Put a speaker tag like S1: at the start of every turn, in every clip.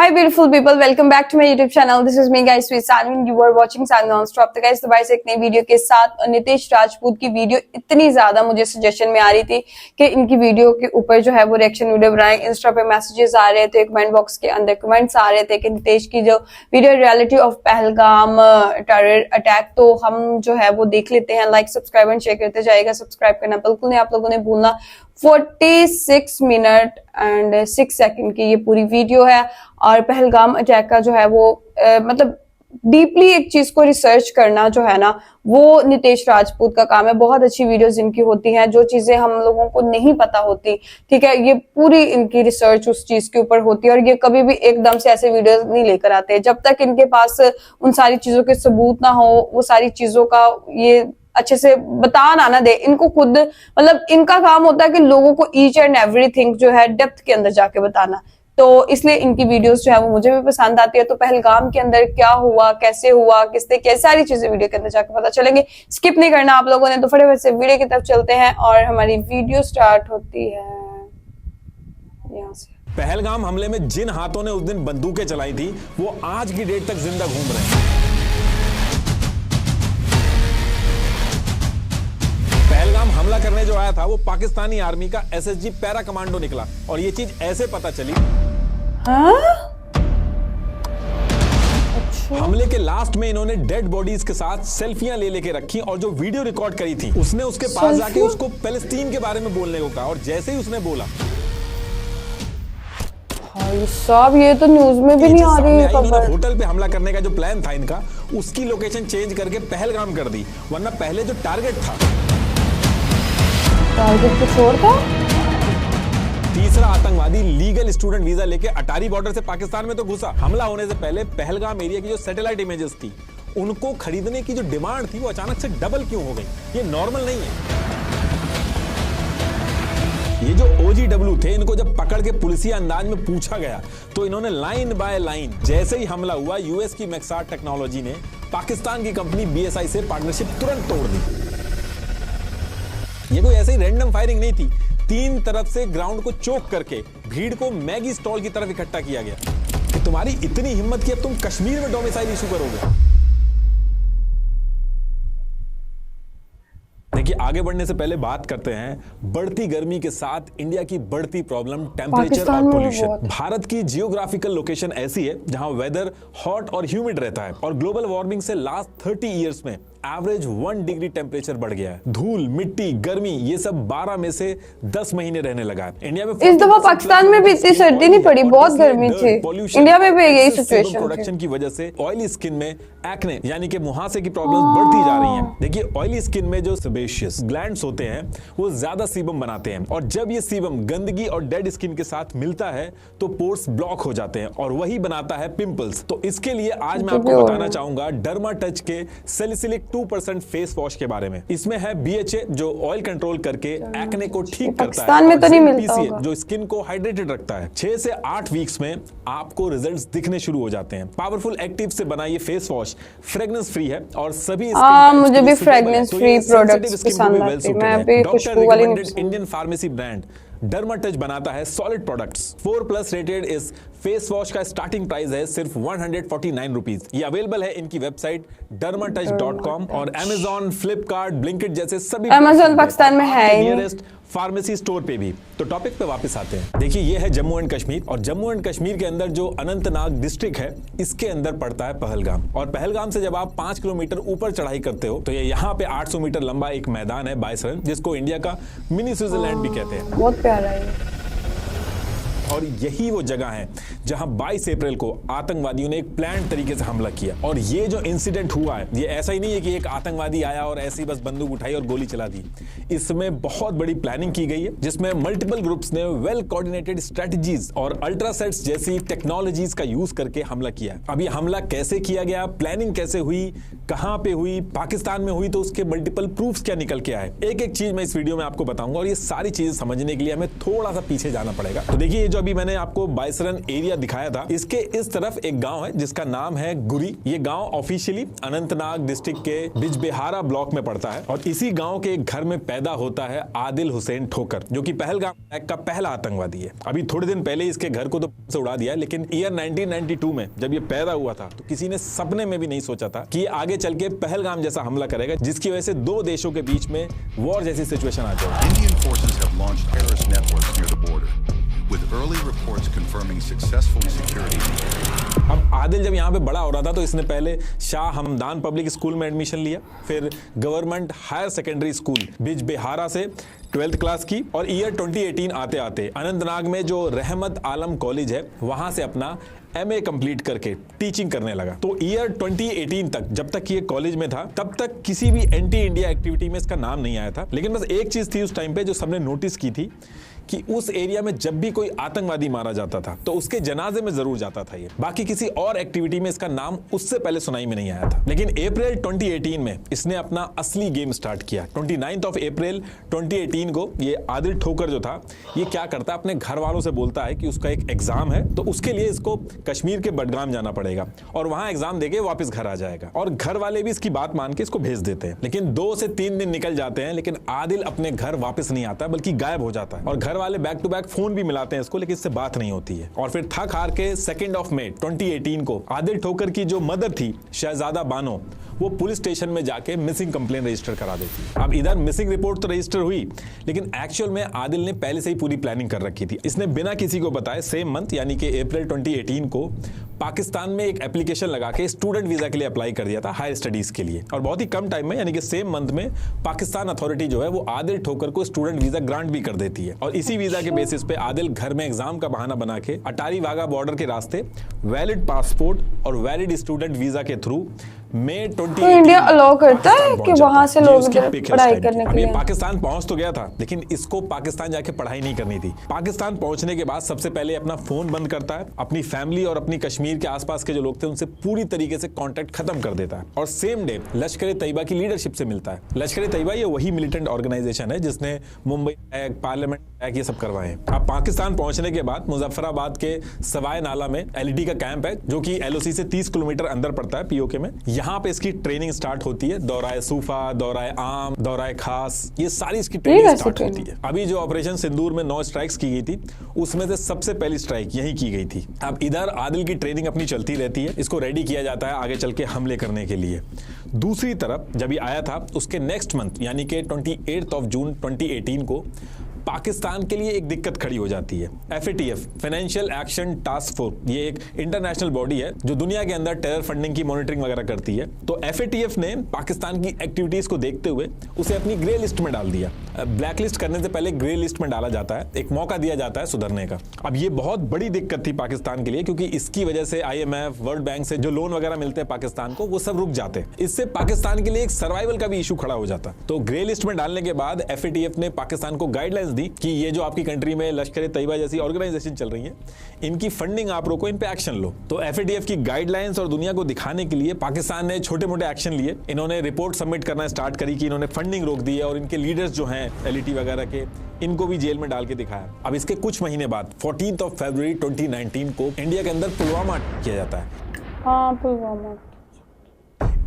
S1: Hi beautiful people, welcome back to my YouTube channel. This is me guys, sweet Sanvi and you are watching Sanvi Non-Stop। तो guys दोबारा से एक नई video के साथ नितेश राजपूत की वीडियो इतनी ज्यादा मुझे सजेशन में आ रही थी कि इनकी वीडियो के ऊपर जो है वो रिएक्शन वीडियो बनाए। इंस्टा पे मैसेजेस आ रहे थे, कमेंट बॉक्स के अंदर कमेंट्स आ रहे थे कि नितेश की जो video reality of Pahalgam terror attack, तो हम जो है वो देख लेते हैं। लाइक सब्सक्राइब एंड शेयर करते जाएगा। सब्सक्राइब करना बिल्कुल नहीं आप लोगों ने भूलना। 46 मिनट एंड 6 सेकंड की ये पूरी वीडियो है और पहलगाम अटैक का जो है वो मतलब डीपली एक चीज को रिसर्च करना जो है ना वो नितेश राजपूत का काम है। बहुत अच्छी वीडियोस इनकी होती हैं, जो चीजें हम लोगों को नहीं पता होती, ठीक है, ये पूरी इनकी रिसर्च उस चीज के ऊपर होती है और ये कभी भी एकदम से ऐसे वीडियोस नहीं लेकर आते जब तक इनके पास उन सारी चीजों के सबूत ना हो, वो सारी चीजों का ये अच्छे से बता ना दे। इनको खुद मतलब इनका काम होता है कि लोगों को ईच एंड एवरीथिंग जो है डेप्थ के अंदर जाके बताना, तो इसलिए इनकी वीडियोस जो है वो मुझे भी पसंद आती है। तो पहलगाम के अंदर क्या हुआ, कैसे हुआ, किसने क्या, सारी चीजें वीडियो के अंदर जाकर पता चलेंगे। स्किप नहीं करना आप लोगों ने। तो फटाफट से वीडियो की तरफ चलते हैं और हमारी वीडियो स्टार्ट होती है यहाँ से।
S2: पहलगाम हमले में जिन हाथों ने उस दिन बंदूकें चलाई थी वो आज की डेट तक जिंदा घूम रहे हैं। पहलगाम हमला करने जो आया था वो पाकिस्तानी आर्मी का एसएसजी पैरा कमांडो निकला और ये चीज ऐसे पता चली। हमले के लास्ट में इन्होंने डेड बॉडीज के साथ सेल्फियां ले लेके रखी और जो वीडियो रिकॉर्ड करी थी उसने उसके पास जाके उसको पैलेस्टीन के बारे में बोलने को कहा और जैसे ही उसने बोला,
S1: भाई साहब ये तो न्यूज में भी नहीं आ रही है खबर।
S2: होटल पे हमला करने का जो प्लान था इनका, उसकी लोकेशन चेंज करके पहलगाम कर दी, वरना पहले जो टारगेट था
S1: तो छोड़ था।
S2: तीसरा आतंकवादी लीगल स्टूडेंट वीजा लेके अटारी बॉर्डर से पाकिस्तान में तो घुसा। हमला होने से पहले पहलगाम एरिया की जो सैटेलाइट इमेजेस थी उनको खरीदने की जो डिमांड थी वो अचानक से डबल क्यों हो गई, ये नॉर्मल नहीं है। ये जो OGW थे इनको जब पकड़ के पुलिसिया अंदाज में पूछा गया तो इन्होंने लाइन बाय लाइन, जैसे ही हमला हुआ यूएस की मैक्सार टेक्नोलॉजी ने पाकिस्तान की कंपनी BSI से पार्टनरशिप तुरंत तोड़ दी। ये कोई ऐसे ही रैंडम फायरिंग नहीं थी, 3 तरफ से ग्राउंड को चोक करके भीड़ को मैगी स्टॉल की तरफ इकट्ठा किया गया कि तुम्हारी इतनी हिम्मत कि अब तुम कश्मीर में डोमिसाइल इशू करोगे। देखिए आगे बढ़ने से पहले बात करते हैं बढ़ती गर्मी के साथ इंडिया की बढ़ती प्रॉब्लम टेम्परेचर और पोल्यूशन। भारत की जियोग्राफिकल लोकेशन ऐसी है जहां वेदर हॉट और ह्यूमिड रहता है और ग्लोबल वार्मिंग से लास्ट 30 इयर्स में एवरेज 1 डिग्री टेम्परेचर बढ़ गया है। धूल, मिट्टी, गर्मी ये सब 12 में से 10 महीने रहने लगा है। इंडिया में
S1: इस दफा पाकिस्तान में भी इतनी सर्दी नहीं पड़ी, बहुत गर्मी थी। इंडिया में भी यही सिचुएशन है।
S2: प्रोडक्शन की वजह से ऑयली स्किन में एक्ने यानी कि मुहासे की प्रॉब्लम्स बढ़ती जा रही हैं। देखिए ऑयली स्किन में जो सेबेशियस ग्लैंड्स होते हैं वो ज्यादा सीबम बनाते हैं और जब ये सीबम गंदगी और डेड स्किन के साथ मिलता है तो पोर्स ब्लॉक हो जाते हैं और वही बनाता है पिंपल्स। तो इसके लिए आज मैं आपको बताना चाहूंगा डर्मा टच के सैलिसिलिक 2% फेस वॉश के बारे में। इसमें है BHA जो ऑयल कंट्रोल करके एक्ने को ठीक करता है,
S1: तो नहीं मिलता होगा।
S2: जो स्किन को हाइड्रेटेड रखता है। 6 से 8 वीक्स में आपको रिजल्ट्स दिखने शुरू हो जाते हैं। पावरफुल एक्टिव से बना ये फेस वॉश फ्रेग्रेंस फ्री है और सभी
S1: मुझे भी फ्रेग्रेंस फ्री प्रोडक्ट्स पसंद आते हैं। मैं भी खुशबू वाली
S2: Indian pharmacy brand derma touch बनाता है सॉलिड प्रोडक्ट्स। 4+ रेटेड इस फेस वॉश का स्टार्टिंग प्राइस है सिर्फ 149 रुपीज। ये अवेलेबल है इनकी वेबसाइट dermatouch.com और Amazon, फ्लिपकार्ट, ब्लिंकिट जैसे सभी
S1: Amazon पाकिस्तान में है
S2: नियरेस्ट फार्मेसी स्टोर पे भी। तो टॉपिक पे वापस आते हैं। देखिए ये है जम्मू एंड कश्मीर और जम्मू एंड कश्मीर के अंदर जो अनंतनाग डिस्ट्रिक्ट है इसके अंदर पड़ता है पहलगाम। और पहलगाम से जब आप 5 किलोमीटर ऊपर चढ़ाई करते हो तो ये यहाँ पे 800 मीटर लंबा एक मैदान है बाइसरन, जिसको इंडिया का मिनी स्विट्जरलैंड भी कहते हैं।
S1: बहुत प्यारा है
S2: और यही वो जगह है जहां 22 अप्रैल को आतंकवादियों ने एक प्लान तरीके से हमला किया। और ये जो इंसिडेंट हुआ है ये ऐसा ही नहीं है कि एक आतंकवादी आया और ऐसे ही बस बंदूक उठाई और गोली चला दी। इसमें बहुत बड़ी प्लानिंग की गई है जिसमें मल्टीपल ग्रुप्स ने वेल कोऑर्डिनेटेड स्ट्रेटजीज और अल्ट्रासेट्स जैसी टेक्नोलॉजीज का यूज करके हमला किया। अब ये हमला कैसे किया गया, प्लानिंग कैसे हुई, कहां पे हुई, पाकिस्तान में हुई तो उसके मल्टीपल प्रूफ्स क्या निकल के आए, एक एक चीज मैं इस वीडियो में आपको बताऊंगा और ये सारी चीजें समझने के लिए हमें थोड़ा सा पीछे जाना पड़ेगा। तो देखिए जो अभी मैंने आपको बाइसरन एरिया दिखाया था, इसके इस तरफ एक गांव है जिसका नाम है गुरी। ये गांव ऑफिशियली अनंतनाग डिस्ट्रिक्ट के बिजबेहारा ब्लॉक में पड़ता है और इसी गांव के एक घर में पैदा होता है आदिल हुसैन ठोकर, जो कि पहलगाम अटैक का पहला आतंकवादी है। अभी थोड़े दिन पहले इसके घर को तो से उड़ा दिया, लेकिन ईयर 1992 में जब ये पैदा हुआ था तो किसी ने सपने में भी नहीं सोचा था कि ये आगे चल के पहलगाम जैसा हमला करेगा, जिसकी वजह से दो देशों के बीच में वॉर जैसी सिचुएशन आ जाएगी।
S3: Indian forces have launched terrorist networks near the border, with early reports confirming successful security measures.
S2: अब आदिल जब यहाँ पे बड़ा हो रहा था तो इसने पहले शाह हमदान पब्लिक स्कूल में एडमिशन लिया, फिर government higher secondary school Bijbehara से 12th क्लास की और ईयर 2018 आते आते अनंतनाग में जो रहमत आलम कॉलेज है वहां से अपना MA कंप्लीट करके टीचिंग करने लगा। तो ईयर 2018 तक, जब तक ये कॉलेज में था, तब तक किसी भी एंटी इंडिया एक्टिविटी में इसका नाम नहीं आया था। लेकिन बस एक चीज थी उस टाइम पे जो सबने नोटिस की थी कि उस एरिया में जब भी कोई आतंकवादी मारा जाता था तो उसके जनाजे में जरूर जाता था ये, बाकी किसी और एक्टिविटी में इसका नाम उससे पहले सुनाई में नहीं आया था। लेकिन अप्रैल 2018 में इसने अपना असली गेम स्टार्ट किया। 29 अप्रैल 2018 को ये आदिल ठोकर जो था, ये क्या करता है, अपने घर वालों से बोलता है कि उसका एक एग्जाम है तो उसके लिए इसको कश्मीर के बडगाम जाना पड़ेगा और वहां एग्जाम देके वापस घर आ जाएगा। और घर वाले भी इसकी बात मान के इसको भेज देते हैं। लेकिन 2 से 3 दिन निकल जाते हैं, लेकिन आदिल अपने घर वापस नहीं आता बल्कि गायब हो जाता है। और घर वाले बैक टू बैक फोन भी मिलाते हैं इसको, लेकिन इससे बात नहीं होती है। और फिर थक हार के 2 मई 2018 को आदिल ठोकर की जो मदर थी शहजादा बानो, वो पुलिस स्टेशन में जाके मिसिंग कंप्लेन रजिस्टर करा देती है। अब इधर मिसिंग रिपोर्ट तो रजिस्टर हुई, लेकिन एक्चुअल में आदिल ने पहले से ही पूरी प्लानिंग कर रखी थी। इसने बिना किसी को बताए सेम मंथ यानी कि अप्रैल 2018 को पाकिस्तान में एक एप्लीकेशन लगा के स्टूडेंट वीजा के लिए अप्लाई कर दिया था, हायर स्टडीज के लिए। और बहुत ही कम टाइम में यानी कि सेम मंथ में पाकिस्तान अथॉरिटी जो है वो आदिल ठोकर को स्टूडेंट वीजा ग्रांट भी कर देती है। और इसी वीजा के बेसिस पे आदिल घर में एग्जाम का बहाना बना के अटारी वाघा बॉर्डर के रास्ते वैलिड पासपोर्ट और वैलिड स्टूडेंट वीजा के थ्रू मई 2018
S1: तो इंडिया अलाउ करता है कि वहां से लोग पढ़ाई करने के लिए?
S2: पाकिस्तान पहुंच तो गया था, लेकिन इसको पाकिस्तान जाके पढ़ाई नहीं करनी थी। पाकिस्तान पहुंचने के बाद सबसे पहले अपना फोन बंद करता है, अपनी फैमिली और अपनी कश्मीर के आसपास के जो लोग थे उनसे पूरी तरीके से कांटेक्ट खत्म कर देता है और सेम डे लश्कर तैयबा की लीडरशिप से मिलता है। लश्कर तैयबा ये वही मिलिटेंट ऑर्गेनाइजेशन है जिसने मुंबई अटैक, पार्लियामेंट अटैक ये सब करवाए। अब पाकिस्तान पहुंचने के बाद मुजफ्फराबाद के सवाई नाला में LED का कैंप है जो कि LOC से 30 किलोमीटर अंदर पड़ता है POK में। यहाँ पे इसकी ट्रेनिंग स्टार्ट होती है, दौराए सूफा, दौराए आम, दौराए खास, ये सारी इसकी ट्रेनिंग स्टार्ट होती है। अभी जो ऑपरेशन सिंदूर में 9 स्ट्राइक्स की गई थी उसमें से सबसे पहली स्ट्राइक यही की गई थी। अब इधर आदिल की ट्रेनिंग अपनी चलती रहती है, इसको रेडी किया जाता है आगे चल के हमले करने के लिए। दूसरी तरफ जब ये आया था उसके नेक्स्ट मंथ यानी कि 28 जून 2018 को पाकिस्तान के लिए एक दिक्कत खड़ी हो जाती है। FATF financial action task force, ये एक इंटरनेशनल बॉडी है जो दुनिया के अंदर टेरर फंडिंग की मॉनिटरिंग वगैरह करती है। तो FATF ने पाकिस्तान की एक्टिविटीज को देखते हुए उसे अपनी ग्रे लिस्ट में डाल दिया। ब्लैक लिस्ट करने से पहले ग्रे लिस्ट में डाला जाता है, एक मौका दिया जाता है सुधरने का। अब ये बहुत बड़ी दिक्कत थी पाकिस्तान के लिए, क्योंकि इसकी वजह से IMF, वर्ल्ड बैंक से जो लोन वगैरह मिलते हैं पाकिस्तान को, वो सब रुक जाते। इससे पाकिस्तान के लिए एक सर्वाइवल का भी इशू खड़ा हो जाता। तो ग्रे लिस्ट में डालने के बाद FATF ने पाकिस्तान को गाइडलाइंस दी कि ये जो आपकी कंट्री में लश्कर तैयबा जैसी ऑर्गेनाइजेशन चल रही है, इनकी फंडिंग आप रोको, इन पे एक्शन लो। तो FATF की गाइडलाइंस और दुनिया को दिखाने के लिए पाकिस्तान ने छोटे मोटे एक्शन लिए। इन्होंने रिपोर्ट सबमिट करना स्टार्ट करी कि इन्होंने फंडिंग रोक दी है और इनके लीडर्स जो हैं LET वगैरह के, इनको भी जेल में डाल के दिखाया। अब इसके कुछ महीने बाद 14 फरवरी 2019 को इंडिया के अंदर पुलवामा किया जाता है।
S1: हाँ, पुलवामा।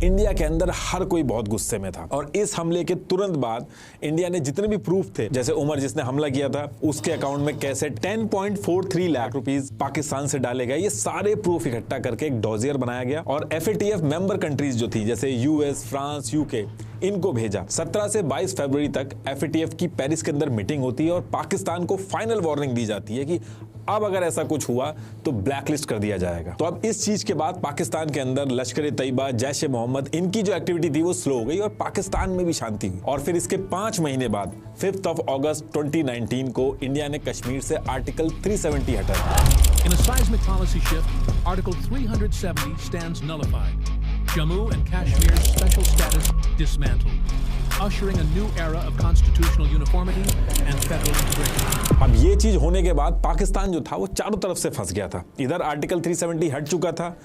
S2: इंडिया के अंदर हर कोई बहुत गुस्से में था और इस हमले के तुरंत बाद इंडिया ने जितने भी प्रूफ थे, जैसे उमर जिसने हमला किया था उसके अकाउंट में कैसे 10.43 लाख रुपीस पाकिस्तान से डाले गए, ये सारे प्रूफ इकट्ठा करके एक डॉजियर बनाया गया और FATF मेंबर कंट्रीज जो थी जैसे US, फ्रांस, UK, इनको भेजा। 17 से 22 फरवरी तक FATF की पेरिस के अंदर मीटिंग होती है और पाकिस्तान को फाइनल वार्निंग दी जाती है कि अब अगर ऐसा कुछ हुआ तो ब्लैकलिस्ट कर दिया जाएगा। तो अब इस चीज के बाद पाकिस्तान के अंदर लश्कर तैयबा, जैश-ए-मोहम्मद, इनकी जो एक्टिविटी थी वो स्लो हो गई और पाकिस्तान में भी शांति हुई। और फिर इसके 5 महीने बाद 5 अगस्त 2019 को इंडिया ने कश्मीर से आर्टिकल 370 हटा दिया।
S4: In a seismic policy shift, Article 370 stands nullified. Jammu and Kashmir's special status dismantled, ushering a new era of constitutional uniformity and federal integration.
S2: अब ये चीज होने के बाद पाकिस्तान जो था वो चारों तरफ से फंस गया था। इधर आर्टिकल 370 हट चुका था,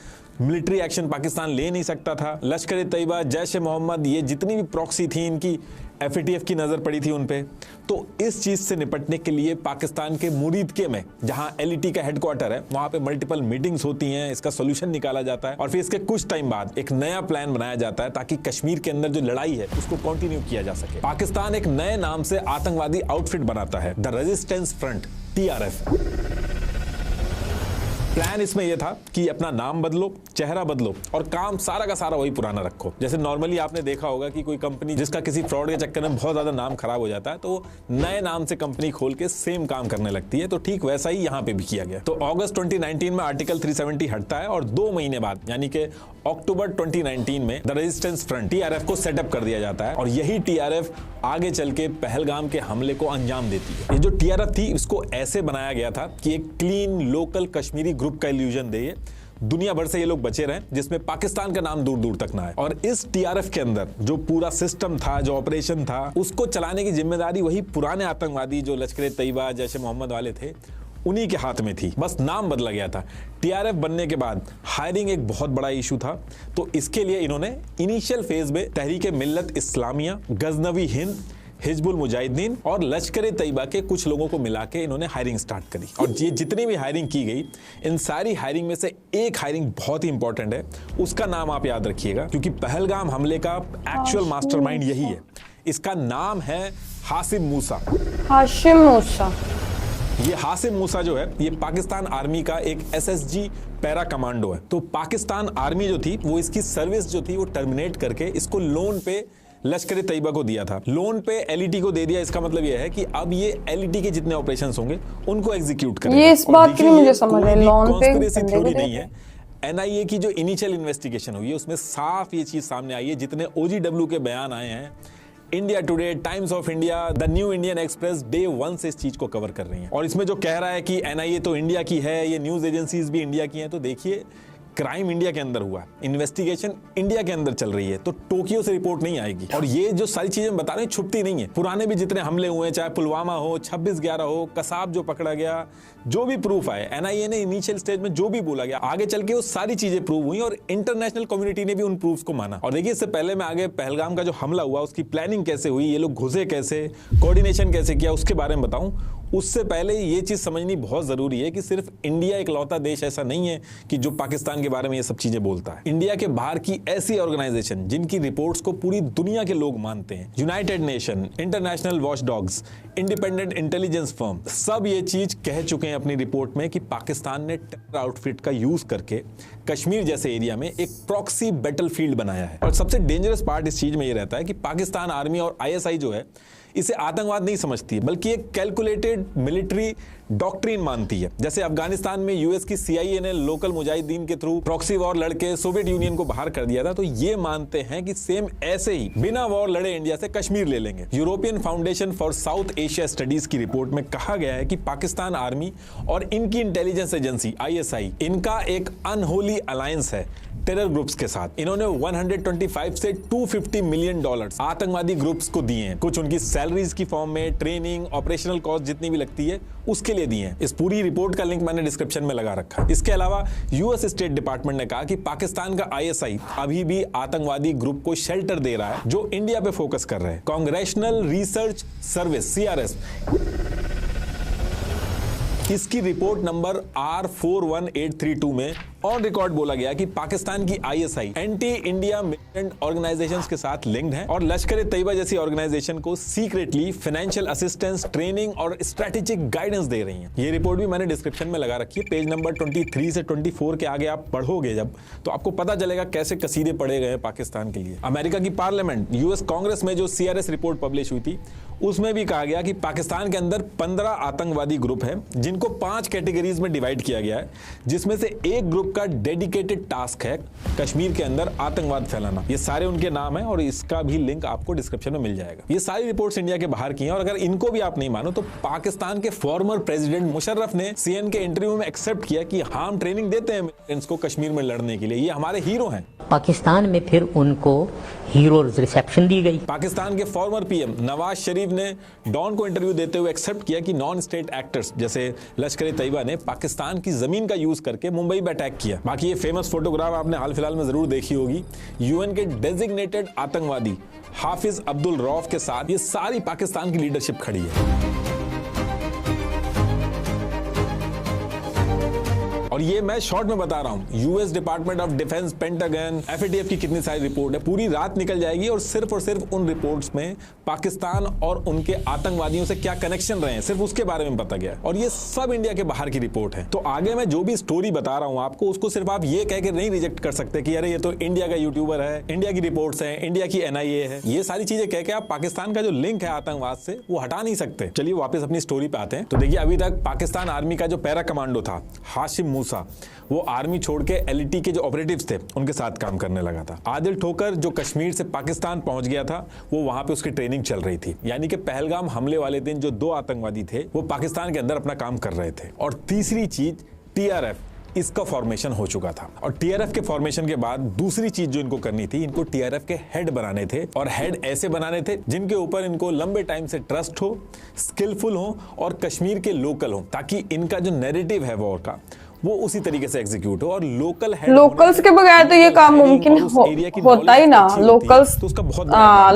S2: मिलिट्री एक्शन पाकिस्तान ले नहीं सकता था। लश्कर तैयबा, जैश ए मोहम्मद, ये जितनी भी प्रॉक्सी थी इनकी FATF की नजर पड़ी थी उन पे। तो इस चीज से निपटने के लिए पाकिस्तान के मुरीदके में, जहां LET का हेडक्वार्टर है, वहां पे मल्टीपल मीटिंग्स होती हैं, इसका सॉल्यूशन निकाला जाता है और फिर इसके कुछ टाइम बाद एक नया प्लान बनाया जाता है ताकि कश्मीर के अंदर जो लड़ाई है उसको कंटिन्यू किया जा सके। पाकिस्तान एक नए नाम से आतंकवादी आउटफिट बनाता है, the resistance front, TRF। Plan इसमें यह था कि अपना नाम बदलो, चेहरा बदलो और काम सारा का सारा वही पुराना रखो। जैसे नॉर्मली आपने देखा होगा कि कोई कंपनी जिसका किसी फ्रॉड के चक्कर में बहुत ज्यादा नाम खराब हो जाता है तो नए नाम से कंपनी खोल के सेम काम करने लगती है। तो ठीक वैसा ही यहां पे भी किया गया। तो अगस्त 2019 में आर्टिकल 370 हटता है और 2 महीने बाद यानी कि अक्टूबर 2019 में द रेजिस्टेंस फ्रंट, TRF को सेटअप कर दिया जाता है और यही TRF आगे चल के पहलगाम के हमले को अंजाम देती है। ये जो TRF थी इसको ऐसे बनाया गया था कि एक क्लीन लोकल कश्मीरी ग्रुप का इल्यूजन दे, दुनिया भर से ये लोग बचे रहे जिसमें पाकिस्तान का नाम दूर दूर तक ना है। और इस TRF के अंदर जो पूरा सिस्टम था, जो ऑपरेशन था, उसको चलाने की जिम्मेदारी वही पुराने आतंकवादी जो लश्कर तैयबा, जैश ए मोहम्मद वाले थे, उन्हीं के हाथ में थी। बस नाम बदला गया था। TRF बनने के बाद हायरिंग एक बहुत बड़ा इशू था। तो इसके लिए इन्होंने इनिशियल फेज में तहरीक मिल्लत इस्लामिया, गजनवी हिंद, हिजबुल मुजाहिदीन और लश्कर तैयबा के कुछ लोगों को मिला के इन्होंने हायरिंग स्टार्ट करी। और ये जितनी भी हायरिंग की गई, इन सारी हायरिंग में से एक हायरिंग बहुत ही इंपॉर्टेंट है, उसका नाम आप याद रखिएगा क्योंकि पहलगाम हमले का एक्चुअल मास्टरमाइंड यही है। इसका नाम है हासिम मूसा।
S1: हाशिम मूसा।
S2: ये हासिम मूसा जो है ये पाकिस्तान आर्मी का एक SSG पैरा कमांडो है। तो पाकिस्तान आर्मी जो थी वो इसकी सर्विस जो थी वो टर्मिनेट करके इसको लोन पे लश्कर तैयबा को दिया था। लोन पे LET को दे दिया। इसका मतलब यह है कि अब ये LET के जितने ऑपरेशंस होंगे उनको एग्जीक्यूट करेगा।
S1: ये इस बात की मुझे समझ है, लोन पे
S2: थ्योरी नहीं है। NIA की जो इनिशियल इन्वेस्टिगेशन हुई है उसमें साफ ये चीज सामने आई है। जितने OGW के बयान आए हैं, India today, times of India, the new Indian express day 1 से इस चीज को कवर कर रही हैं। और इसमें जो कह रहा है कि NIA तो इंडिया की है, ये न्यूज एजेंसीज भी इंडिया की हैं, तो देखिए क्राइम इंडिया के अंदर हुआ, इन्वेस्टिगेशन इंडिया के अंदर चल रही है, तो टोक्यो से रिपोर्ट नहीं आएगी। और ये जो सारी चीजें बता रहे हैं छुपती नहीं है। पुराने भी जितने हमले हुए हैं, चाहे पुलवामा हो, 26/11 हो, कसाब जो पकड़ा गया, जो भी प्रूफ आए, NIA ने इनिशियल स्टेज में जो भी बोला गया, आगे चल के वो सारी चीजें प्रूव हुई और इंटरनेशनल कम्युनिटी ने भी उन प्रूफ्स को माना। और देखिए इससे पहले मैं आगे पहलगाम का जो हमला हुआ उसकी प्लानिंग कैसे हुई, ये लोग घुसे कैसे, कोऑर्डिनेशन कैसे किया, उसके बारे में बताऊं। उससे पहले ये चीज समझनी बहुत जरूरी है कि सिर्फ इंडिया इकलौता देश ऐसा नहीं है कि जो पाकिस्तान के बारे में ये सब चीजें बोलता है। इंडिया के बाहर की ऐसी ऑर्गेनाइजेशन जिनकी रिपोर्ट्स को पूरी दुनिया के लोग मानते हैं, United Nation, international watchdogs, independent intelligence firm, सब ये चीज कह चुके हैं अपनी रिपोर्ट में कि पाकिस्तान ने टेरर आउटफिट का यूज करके कश्मीर जैसे एरिया में एक प्रॉक्सी बैटलफील्ड बनाया है। और सबसे डेंजरस पार्ट इस चीज में ये रहता है कि पाकिस्तान आर्मी और ISI जो है इसे आतंकवाद नहीं समझती है, बल्कि एक कैलकुलेटेड मिलिट्री डॉक्ट्रिन मानती है। जैसे अफगानिस्तान में US की CIA ने लोकल मुजाहिदीन के थ्रू प्रॉक्सी वॉर लड़के सोवियत यूनियन को बाहर कर दिया था, तो ये मानते हैं कि सेम ऐसे ही बिना वॉर लड़े इंडिया से कश्मीर ले लेंगे। European foundation for south Asia studies की रिपोर्ट में कहा गया है कि पाकिस्तान आर्मी और इनकी इंटेलिजेंस एजेंसी ISI, इनका एक अनहोली अलायंस है टेरर ग्रुप्स के साथ। इन्होंने 125 से 250 मिलियन डॉलर्स आतंकवादी ग्रुप्स को दिए हैं, कुछ उनकी सैलरीज की फॉर्म में, ट्रेनिंग, ऑपरेशनल कॉस्ट जितनी भी लगती है उसके लिए दिए हैं। इस पूरी रिपोर्ट का लिंक मैंने डिस्क्रिप्शन में लगा रखा है। इसके अलावा US स्टेट डिपार्टमेंट ने कहा कि पाकिस्तान का ISI अभी भी आतंकवादी ग्रुप को शेल्टर दे रहा है जो इंडिया पे फोकस कर रहे हैं। कांग्रेशनल रिसर्च सर्विस CRS, इसकी रिपोर्ट नंबर R41832 में ऑन रिकॉर्ड बोला गया कि पाकिस्तान की ISI anti India militant organisations के साथ लिंक्ड है और लश्कर तैयबा जैसी ऑर्गेनाइजेशन को सीक्रेटली फाइनेंशियल असिस्टेंस, ट्रेनिंग और स्ट्रेटेजिक गाइडेंस दे रही हैं। ये रिपोर्ट भी मैंने डिस्क्रिप्शन में लगा रखी है। पेज नंबर 23 से 24 के आगे आप पढ़ोगे जब, तो आपको पता चलेगा कैसे कसीदे पड़े गए पाकिस्तान के लिए। अमेरिका की पार्लियामेंट, US कांग्रेस में जो CRS रिपोर्ट पब्लिश हुई थी उसमें भी कहा गया कि पाकिस्तान के अंदर 15 आतंकवादी ग्रुप हैं जिनको 5 कैटेगरीज में डिवाइड किया गया है, जिसमें से एक ग्रुप का डेडिकेटेड टास्क है कश्मीर के अंदर आतंकवाद फैलाना। ये सारे उनके नाम है और इसका भी लिंक आपको डिस्क्रिप्शन में मिल जाएगा। ये सारी रिपोर्ट्स इंडिया के बाहर की हैं और अगर इनको भी आप नहीं मानो तो पाकिस्तान के फॉर्मर प्रेसिडेंट मुशर्रफ ने CNN के इंटरव्यू में एक्सेप्ट किया कि हम ट्रेनिंग देते हैं मिलिटेंट्स को कश्मीर में लड़ने के लिए, ये हमारे हीरो हैं।
S5: पाकिस्तान में फिर उनको हीरो रिसेप्शन दी गई।
S2: पाकिस्तान के फॉर्मर PM नवाज शरीफ ने डॉन को इंटरव्यू देते हुए एक्सेप्ट किया कि नॉन स्टेट एक्टर्स जैसे लश्कर तैयबा ने पाकिस्तान की जमीन का यूज करके मुंबई में अटैक किया। बाकी ये फेमस फोटोग्राफ आपने हाल फिलहाल में जरूर देखी होगी, यूएन के डेजिग्नेटेड आतंकवादी हाफिज अब्दुल रऊफ के साथ ये सारी पाकिस्तान की लीडरशिप खड़ी है। और ये मैं शॉर्ट में बता रहा हूं, US department of defence, pentagon, FATF की कितनी सारी रिपोर्ट है, पूरी रात निकल जाएगी और सिर्फ उन रिपोर्ट्स में पाकिस्तान और उनके आतंकवादियों से क्या कनेक्शन रहे हैं सिर्फ उसके बारे में पता गया। और ये सब इंडिया के बाहर की रिपोर्ट है। तो आगे मैं जो भी स्टोरी बता रहा हूं आपको, उसको सिर्फ आप ये कह के नहीं रिजेक्ट कर सकते कि अरे ये तो इंडिया का यूट्यूबर है, इंडिया की रिपोर्ट्स है, इंडिया की एनआईए है। ये सारी चीजें कह के आप पाकिस्तान का जो लिंक है आतंकवाद से वो हटा नहीं सकते। चलिए वापस अपनी स्टोरी पे आते हैं। तो देखिए, अभी तक पाकिस्तान आर्मी का जो पैरा कमांडो था हाशिम मूसा, वो आर्मी छोड़ के एलईटी के जो ऑपरेटिव्स थे उनके साथ काम करने लगा था। आदिल ठोकर जो कश्मीर से पाकिस्तान पहुंच गया था, वो वहां पे उसकी ट्रेनिंग चल रही थी। यानी कि पहलगाम हमले वाले दिन जो 2 आतंकवादी थे वो पाकिस्तान के अंदर अपना काम कर रहे थे। और तीसरी चीज टीआरएफ, इसका फॉर्मेशन हो चुका था। और टीआरएफ के फॉर्मेशन के बाद दूसरी चीज जो इनको करनी थी, इनको टीआरएफ के हेड बनाने थे। और हेड ऐसे बनाने थे जिनके ऊपर इनको लंबे टाइम से ट्रस्ट हो, स्किलफुल हो और कश्मीर के लोकल हो, ताकि इनका जो नैरेटिव है वॉर का वो उसी तरीके से एग्जीक्यूट हो। और
S1: लोकल्स के बगैर तो ये काम मुमकिन होता ही ना। लोकल्स
S2: तो उसका बहुत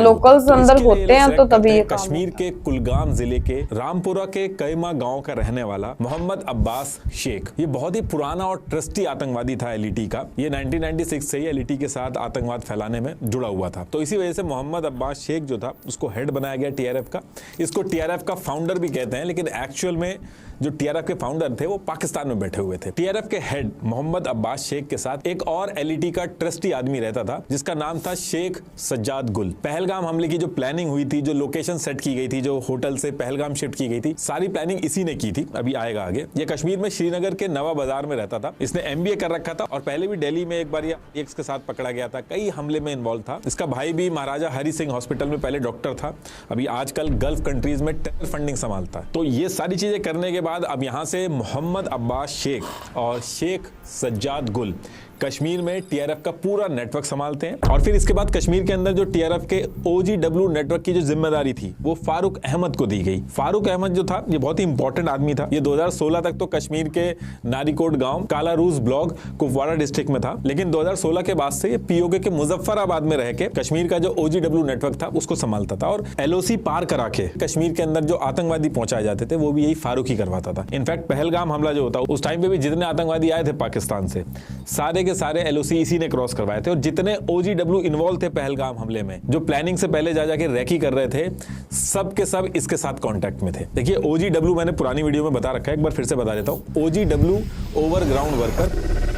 S1: लोकल्स अंदर होते हैं तो तभी ये
S2: कश्मीर के कुलगाम जिले के रामपुरा के कैमा गांव का रहने वाला मोहम्मद अब्बास शेख, ये बहुत ही पुराना और ट्रस्टी आतंकवादी था एलईटी का। ये 1996 से ही एलईटी के साथ आतंकवाद फैलाने में जुड़ा हुआ था। तो इसी वजह से मोहम्मद अब्बास शेख जो था उसको हेड बनाया गया टीआरएफ का। इसको टीआरएफ का फाउंडर भी कहते हैं, लेकिन एक्चुअल में जो टीआरएफ के फाउंडर थे वो पाकिस्तान में बैठे हुए थे। टीआरएफ के हेड मोहम्मद अब्बास शेख के साथ एक और एलईटी का ट्रस्टी आदमी रहता था जिसका नाम था शेख सज्जाद गुल। पहलगाम हमले की जो प्लानिंग हुई थी, जो लोकेशन सेट की गई थी, जो होटल से पहलगाम शिफ्ट की गई थी, सारी प्लानिंग इसी ने की थी। अभी आएगा आगे। ये कश्मीर में श्रीनगर के नवा बाजार में रहता था। इसने एमबीए कर रखा था और पहले भी दिल्ली में एक बार एक्स के साथ पकड़ा गया था, कई हमले में इन्वॉल्व था। इसका भाई भी महाराजा हरि सिंह हॉस्पिटल में पहले डॉक्टर था, अभी आजकल गल्फ कंट्रीज में टेरर फंडिंग संभालता है। तो ये सारी चीजें करने के बाद अब यहां से मोहम्मद अब्बास शेख और शेख सज्जाद गुल कश्मीर में टीआरएफ का पूरा नेटवर्क संभालते हैं। और फिर इसके बाद कश्मीर के अंदर जो टीआरएफ के ओजीडब्ल्यू नेटवर्क की जो जिम्मेदारी थी वो फारूक अहमद को दी गई। फारूक अहमद जो था ये बहुत ही इंपॉर्टेंट आदमी था। ये 2016 तक तो कश्मीर के नारीकोट गांव कालारूस ब्लॉक कुपवाड़ा डिस्ट्रिक्ट में था, लेकिन 2016 के बाद से ये पीओके के मुजफ्फराबाद में रह के कश्मीर का जो ओजीडब्ल्यू नेटवर्क था उसको संभालता था। और एलओसी पार करा के कश्मीर के अंदर जो आतंकवादी पहुंचाए जाते थे वो भी यही फारूक ही करवाता था। इनफैक्ट पहलगाम हमला जो होता उस टाइम पे भी जितने आतंकवादी आए थे पाकिस्तान से, सारे के सारे एलओसी इसी ने क्रॉस करवाए थे। और जितने ओजीडब्ल्यू इन्वॉल्व थे पहलगाम हमले में, जो प्लानिंग से पहले जा जाके रैकी कर रहे थे, सब के सब इसके साथ कांटेक्ट में थे। देखिए ओजीडब्ल्यू मैंने पुरानी वीडियो में बता रखा है, एक बार फिर से बता देता हूं। ओजीडब्ल्यू ओवरग्राउंड वर्कर,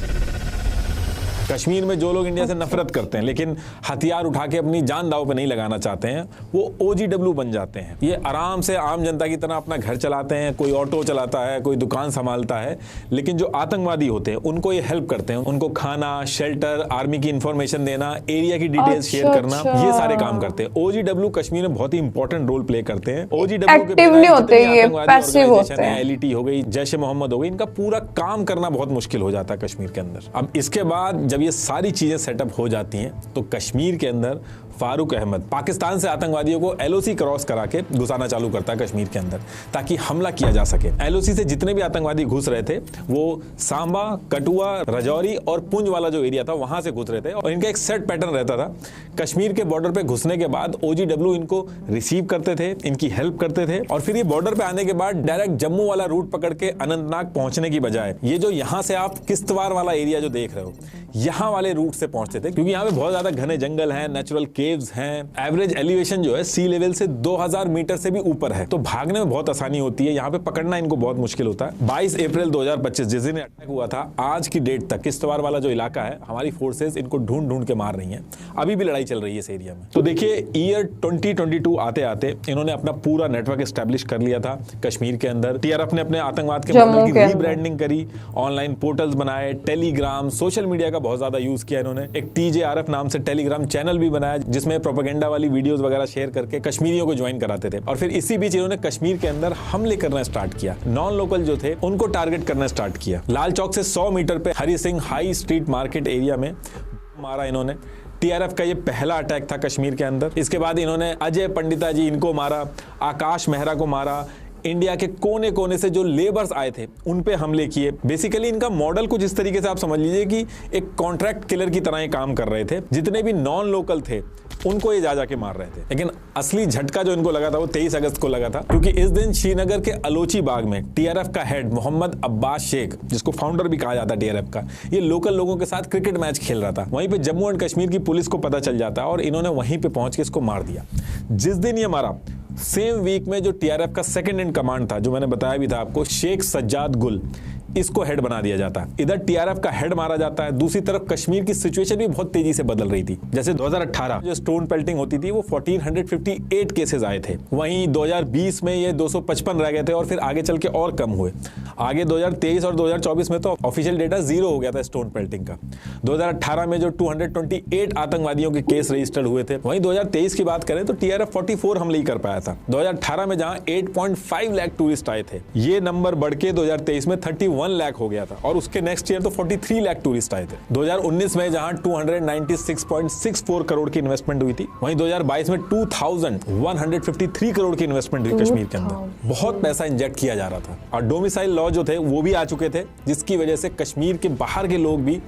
S2: कश्मीर में जो लोग इंडिया से नफरत करते हैं लेकिन हथियार उठा के अपनी जान दांव पे नहीं लगाना चाहते हैं, वो ओजीडब्ल्यू बन जाते हैं। ये आराम से आम जनता की तरह अपना घर चलाते हैं, कोई ऑटो चलाता है, कोई दुकान संभालता है, लेकिन जो आतंकवादी होते हैं उनको ये हेल्प करते हैं, उनको खाना, शेल्टर, आर्मी की इंफॉर्मेशन देना, एरिया की डिटेल्स शेयर करना, ये सारे काम करते हैं। ओजीडब्ल्यू कश्मीर में बहुत ही इंपॉर्टेंट रोल प्ले करते हैं। ओजीडब्ल्यू एलईटी हो गई, जैश ए मोहम्मद हो गई, इनका पूरा काम करना बहुत मुश्किल हो जाता है कश्मीर के अंदर। अब इसके बाद जब ये सारी चीजें सेटअप हो जाती हैं तो कश्मीर के अंदर फारूक अहमद पाकिस्तान से आतंकवादियों को एलओसी क्रॉस करा के घुसाना चालू करता है कश्मीर के अंदर, ताकि हमला किया जा सके। एलओसी से जितने भी आतंकवादी घुस रहे थे वो सांबा, कठुआ, राजौरी और पुंछ वाला जो एरिया था वहां से घुस रहे थे। और इनका एक सेट पैटर्न रहता था। कश्मीर के बॉर्डर पे घुसने के बाद ओजीडब्ल्यू इनको रिसीव करते थे, इनकी हेल्प करते थे, और फिर ये बॉर्डर पे आने के बाद डायरेक्ट जम्मू वाला रूट पकड़ के अनंतनाग पहुंचने की बजाय ये जो यहां से आप किश्तवाड़ वाला एरिया जो देख रहे हो, यहां वाले रूट से पहुंचते थे, क्योंकि यहां पे बहुत ज्यादा घने जंगल हैं, नेचुरल केव्स हैं, एवरेज एलिवेशन जो है सी लेवल से 2000 मीटर से भी ऊपर है, तो भागने में बहुत आसानी होती है। यहाँ पे पकड़ना इनको बहुत मुश्किल होता है। 22 अप्रैल 2025 जिस दिन अटैक हुआ था, आज की डेट तक किश्तवाड़ वाला जो इलाका है, हमारी फोर्सेस इनको ढूंढ ढूंढ के मार रही हैं। अभी भी लड़ाई चल रही है इस एरिया में। तो देखिए ईयर 2022 आते आते इन्होंने अपना पूरा नेटवर्क एस्टेब्लिश कर लिया था कश्मीर के अंदर। टीआरएफ ने अपने आतंकवाद के मॉडल की रीब्रांडिंग करी, ऑनलाइन पोर्टल्स बनाए, टेलीग्राम, सोशल मीडिया का बहुत ज्यादा यूज किया इन्होंने। एक TJRF नाम से टेलीग्राम चैनल भी बनाया जिसमें प्रोपेगेंडा वाली वीडियोस वगैरह शेयर करके कश्मीरियों को ज्वाइन कराते थे। और फिर इसी बीच इन्होंने कश्मीर के अंदर हमले करना स्टार्ट किया। नॉन लोकल जो थे उनको टारगेट करना स्टार्ट किया। लाल चौक से 100 मीटर पे Hari Singh high street market area में मारा इन्होंने। टीआरएफ का ये पहला अटैक था कश्मीर के अंदर। इसके बाद इन्होंने अजय पंडिता जी इनको मारा, आकाश मेहरा को मारा, इंडिया के कोने कोने से जो लेबर्स आए थे उन पे हमले किए। बेसिकली इनका मॉडल कुछ इस तरीके से आप समझ लीजिए कि एक कॉन्ट्रैक्ट किलर की तरह ये काम कर रहे थे। जितने भी नॉन लोकल थे उनको ये जा के मार रहे थे। लेकिन असली झटका जो इनको लगा था वो 23 अगस्त को लगा था, क्योंकि इस दिन श्रीनगर के अलोची बाग में टीआरएफ का हेड मोहम्मद अब्बास शेख, जिसको फाउंडर भी कहा जाता है टीआरएफ का, ये लोकल लोगों के साथ क्रिकेट मैच खेल रहा था। वहीं पे जम्मू एंड कश्मीर की पुलिस को पता चल जाता है और इन्होंने वहीं पे पहुंच के इसको मार दिया। जिस दिन ये मारा सेम वीक में जो टीआरएफ का सेकंड इन कमांड था, जो मैंने बताया भी था आपको, शेख सज्जाद गुल, इसको हेड बना दिया जाता है। इधर टीआरएफ का हेड मारा जाता है, दूसरी तरफ कश्मीर की सिचुएशन भी बहुत तेजी से बदल रही थी। जैसे 2018 जो स्टोन पेल्टिंग होती थी वो 1458 केसेस आए थे, वहीं 2020 में ये 255 रह गए थे और फिर आगे चल के और कम हुए। आगे 2023 और 2024 में तो ऑफिशियल डेटा जीरो हो गया था स्टोन पेल्टिंग का। 2018 में जो 228 आतंकवादियों के केस रजिस्टर्ड हुए थे, वहीं 2023 की बात करें तो टीआरएफ 44 हमले ही कर पाया था। 2018 में जहां 8.5 लाख टूरिस्ट आए थे, ये नंबर बढ़ के 2023 में 31 लाख हो गया था और उसके नेक्स्ट ईयर तो 43 लाख टूरिस्ट आए थे। 2019 में जहां 296.64 करोड़ की इन्वेस्टमेंट हुई थी, वहीं 2022 में 2153 करोड़ की इन्वेस्टमेंट हुई कश्मीर के अंदर। बहुत पैसा इंजेक्ट किया जा रहा था और डोमिसाइल लॉ जो थे वो भी आ चुके थे, जिसकी वजह से कश्मीर के बाहर के लोग भी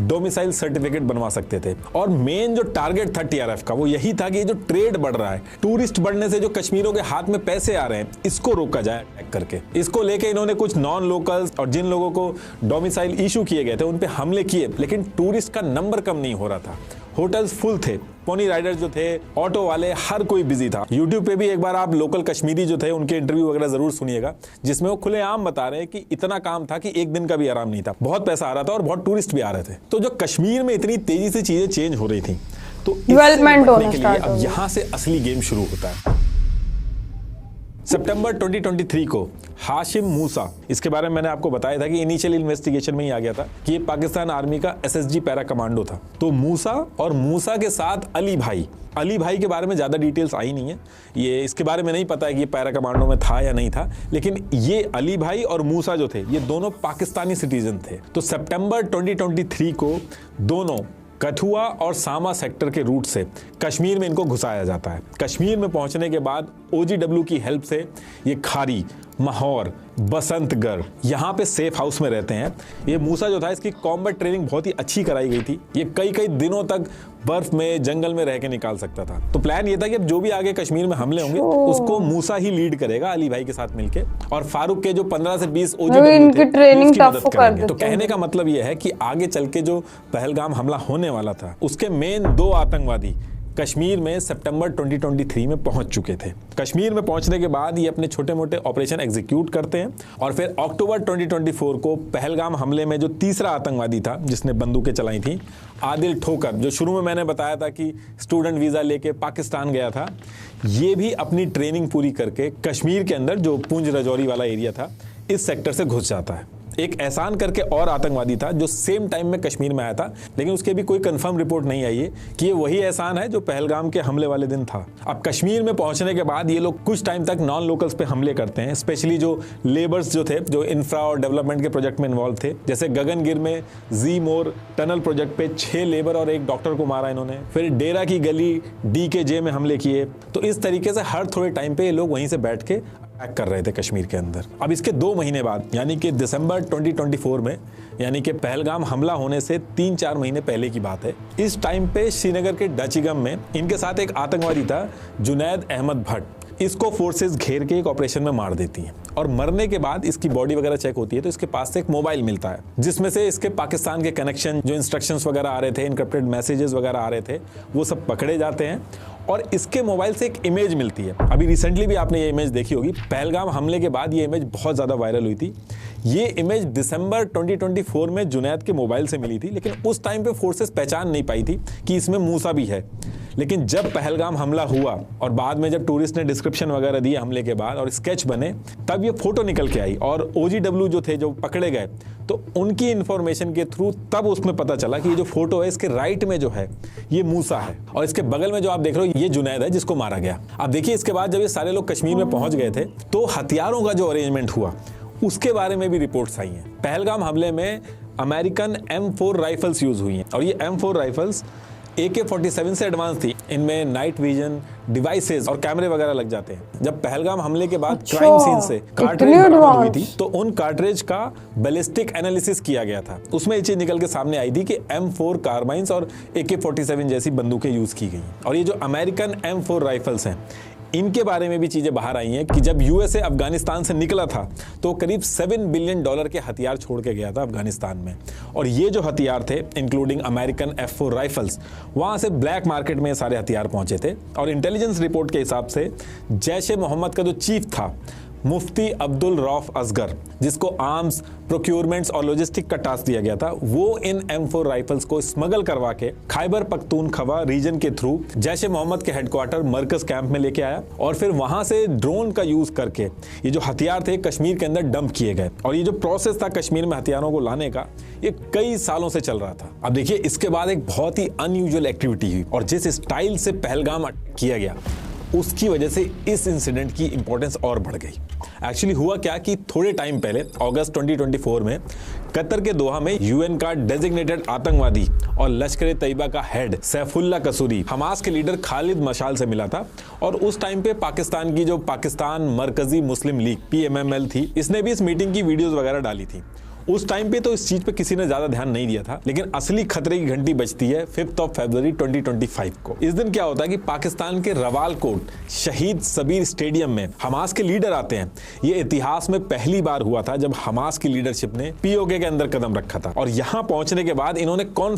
S2: डोमिसाइल सर्टिफिकेट बनवा सकते थे। और मेन जो टारगेट था टीआरएफ का वो यही था कि जो ट्रेड बढ़ रहा है, टूरिस्ट बढ़ने से जो कश्मीरियों के हाथ में पैसे आ रहे हैं, इसको रोका जाए अटैक करके। इसको लेके इन्होंने कुछ नॉन लोकल्स और जिन लोगों को डोमिसाइल इशू किए गए थे उन पे हमले किए, लेकिन टूरिस्ट का नंबर कम नहीं हो रहा था। होटल्स फुल थे, पोनी राइडर्स जो थे, ऑटो वाले, हर कोई बिजी था। यूट्यूब पे भी एक बार आप लोकल कश्मीरी जो थे उनके इंटरव्यू वगैरह जरूर सुनिएगा, जिसमें वो खुलेआम बता रहे हैं कि इतना काम था कि एक दिन का भी आराम नहीं था, बहुत पैसा आ रहा था और बहुत टूरिस्ट भी आ रहे थे। तो जो कश्मीर में इतनी तेजी से चीजें चेंज हो रही थी, तो
S1: डेवलपमेंट होना
S2: के लिए
S1: स्टार्ट हो
S2: अब
S1: गया।
S2: यहां से असली गेम शुरू होता है। सितंबर 2023 को हाशिम मूसा, इसके बारे में मैंने आपको बताया था कि इनिशियल इन्वेस्टिगेशन में ही आ गया था कि ये पाकिस्तान आर्मी का एसएसजी पैरा कमांडो था। तो मूसा और मूसा के साथ अली भाई के बारे में ज़्यादा डिटेल्स आई नहीं है, ये इसके बारे में नहीं पता है कि ये पैरा कमांडो में था या नहीं था, लेकिन ये अली भाई और मूसा जो थे ये दोनों पाकिस्तानी सिटीजन थे। तो सितंबर 2023 को दोनों कठुआ और सामा सेक्टर के रूट से कश्मीर में इनको घुसाया जाता है। कश्मीर में पहुंचने के बाद OGW की हेल्प से ये खारी, माहौर, बसंतगढ़ यहाँ पे सेफ हाउस में रहते हैं। ये मूसा जो था इसकी कॉम्बैट ट्रेनिंग बहुत ही अच्छी कराई गई थी, ये कई दिनों तक बर्फ में जंगल में रह के निकाल सकता था। तो प्लान ये था कि अब जो भी आगे कश्मीर में हमले होंगे उसको मूसा ही लीड करेगा अली भाई के साथ मिलके, और फारूक के जो 15 से 20 OGW
S1: इनकी
S2: थे,
S1: ट्रेनिंग
S2: उसकी
S1: टफ
S2: मदद
S1: कर
S2: करेंगे।
S1: देते
S2: तो कहने का मतलब ये है कि आगे चल के जो पहलगाम हमला होने वाला था उसके मेन 2 आतंकवादी कश्मीर में सितंबर 2023 में पहुंच चुके थे। कश्मीर में पहुंचने के बाद ये अपने छोटे मोटे ऑपरेशन एग्जीक्यूट करते हैं और फिर अक्टूबर 2024 को पहलगाम हमले में जो तीसरा आतंकवादी था जिसने बंदूकें चलाई थी, आदिल ठोकर, जो शुरू में मैंने बताया था कि स्टूडेंट वीज़ा लेके पाकिस्तान गया था, ये भी अपनी ट्रेनिंग पूरी करके कश्मीर के अंदर जो पुंछ राजौरी वाला एरिया था इस सेक्टर से घुस जाता है। एक एहसान करके और आतंकवादी था जो सेम टाइम में कश्मीर में आया था, लेकिन उसके भी कोई कंफर्म रिपोर्ट नहीं आई है कि ये वही एहसान है जो पहलगाम के हमले वाले दिन था। अब कश्मीर में पहुंचने के बाद ये लोग कुछ टाइम तक नॉन लोकल्स पे हमले करते हैं, स्पेशली जो लेबर्स जो थे, जो इंफ्रा और डेवलपमेंट के प्रोजेक्ट में इन्वॉल्व थे। जैसे गगनगिर में जी मोर टनल प्रोजेक्ट पे 6 लेबर और 1 डॉक्टर को मारा इन्होंने, फिर डेरा की गली DKJ में हमले किए। तो इस तरीके से हर थोड़े टाइम पे ये लोग वहीं से बैठ के अटैक कर रहे थे कश्मीर के अंदर। अब इसके 2 महीने बाद यानी कि दिसंबर 2024 में, यानी कि पहलगाम हमला होने से 3-4 महीने पहले की बात है, इस टाइम पे श्रीनगर के डचीगम में इनके साथ एक आतंकवादी था जुनैद अहमद भट्ट। इसको फोर्सेस घेर के एक ऑपरेशन में मार देती हैं और मरने के बाद इसकी बॉडी वगैरह चेक होती है तो इसके पास से एक मोबाइल मिलता है जिसमें से इसके पाकिस्तान के कनेक्शन, जो इंस्ट्रक्शंस वगैरह आ रहे थे, इनक्रिप्टेड मैसेजेस वगैरह आ रहे थे, वो सब पकड़े जाते हैं और इसके मोबाइल से एक इमेज मिलती है। अभी रिसेंटली भी आपने ये इमेज देखी होगी, पहलगाम हमले के बाद ये इमेज बहुत ज़्यादा वायरल हुई थी। ये इमेज दिसंबर 2024 में जुनैद के मोबाइल से मिली थी, लेकिन उस टाइम पे फोर्सेस पहचान नहीं पाई थी कि इसमें मूसा भी है। लेकिन जब पहलगाम हमला हुआ और बाद में जब टूरिस्ट ने डिस्क्रिप्शन वगैरह दिए हमले के बाद और स्केच बने, तब ये फोटो निकल के आई और OGW जो थे, जो पकड़े गए, तो उनकी इंफॉर्मेशन के थ्रू तब उसमें पता चला कि ये जो फोटो है इसके राइट में जो है ये मूसा है और इसके बगल में जो आप देख रहे हो ये जुनैद है जिसको मारा गया। अब देखिए, इसके बाद जब ये सारे लोग कश्मीर में पहुंच गए थे तो हथियारों का जो अरेंजमेंट हुआ उसके बारे में भी रिपोर्ट्स आई हैं। पहलगाम हमले में अमेरिकन M4 राइफल्स यूज हुई हैं और ये M4 राइफल्स AK-47 से एडवांस थी। इनमें नाइट विजन डिवाइसेस और कैमरे वगैरह लग जाते हैं। जब पहलगाम हमले के बाद
S1: अच्छा,
S2: क्राइम सीन से कार्ट्रिज
S1: इतने
S2: बरामद हुई थी
S1: advanced।
S2: तो उन कार्ट्रिज का बैलिस्टिक एनालिसिस किया गया था। उसमें ये चीज निकल के सामने आई थी कि M4 कार्बाइन्स और AK-47 जैसी बंदूकें यूज की गई। और ये जो अमेरिकन M4 राइफल्स हैं, इनके बारे में भी चीजें बाहर आई हैं कि जब यूएसए अफगानिस्तान से निकला था तो करीब $7 बिलियन के हथियार छोड़ के गया था अफगानिस्तान में। और ये जो हथियार थे इंक्लूडिंग अमेरिकन F4 राइफल्स, वहां से ब्लैक मार्केट में सारे हथियार पहुंचे थे। और इंटेलिजेंस रिपोर्ट के हिसाब से जैश-ए-मोहम्मद का जो चीफ था मुफ्ती अब्दुल रऊफ असगर, जिसको आर्म्स, प्रोक्योरमेंट्स और लॉजिस्टिक का टास्क दिया गया था, वो इन M4 राइफल्स को स्मगल करवा के खैबर पख्तूनख्वा रीजन के थ्रू जैश-ए-मोहम्मद के हेडक्वार्टर मरकज कैंप में लेके आया और फिर वहां से ड्रोन का यूज करके ये जो हथियार थे कश्मीर के अंदर डंप किए गए। और ये जो प्रोसेस था कश्मीर में हथियारों को लाने का, ये कई सालों से चल रहा था। अब देखिए, इसके बाद एक बहुत ही अनयूजुअल एक्टिविटी हुई और जिस स्टाइल से पहलगाम किया गया उसकी वजह से इस इंसिडेंट की इंपॉर्टेंस और बढ़ गई। एक्चुअली हुआ क्या कि थोड़े टाइम पहले अगस्त 2024 में कतर के दोहा में यूएन का डेजिग्नेटेड आतंकवादी और लश्कर तैयबा का हेड सैफुल्ला कसूरी हमास के लीडर खालिद मशाल से मिला था। और उस टाइम पे पाकिस्तान की जो पाकिस्तान मरकजी मुस्लिम लीग PMML थी, इसने भी इस मीटिंग की वीडियोस वगैरह डाली थी। उस टाइम पे तो इस चीज पे किसी ने ज्यादा ध्यान नहीं दिया था, लेकिन असली खतरे की घंटी बजती है 5 फरवरी 2025 को। इस दिन क्या होता है कि पाकिस्तान के रवालकोट शहीद सबीर स्टेडियम में हमास के लीडर आते हैं। ये इतिहास में पहली बार हुआ था जब हमास की लीडरशिप ने POK के अंदर कदम रखा था। और यहां पहुंचने के बाद इन्होंने कौन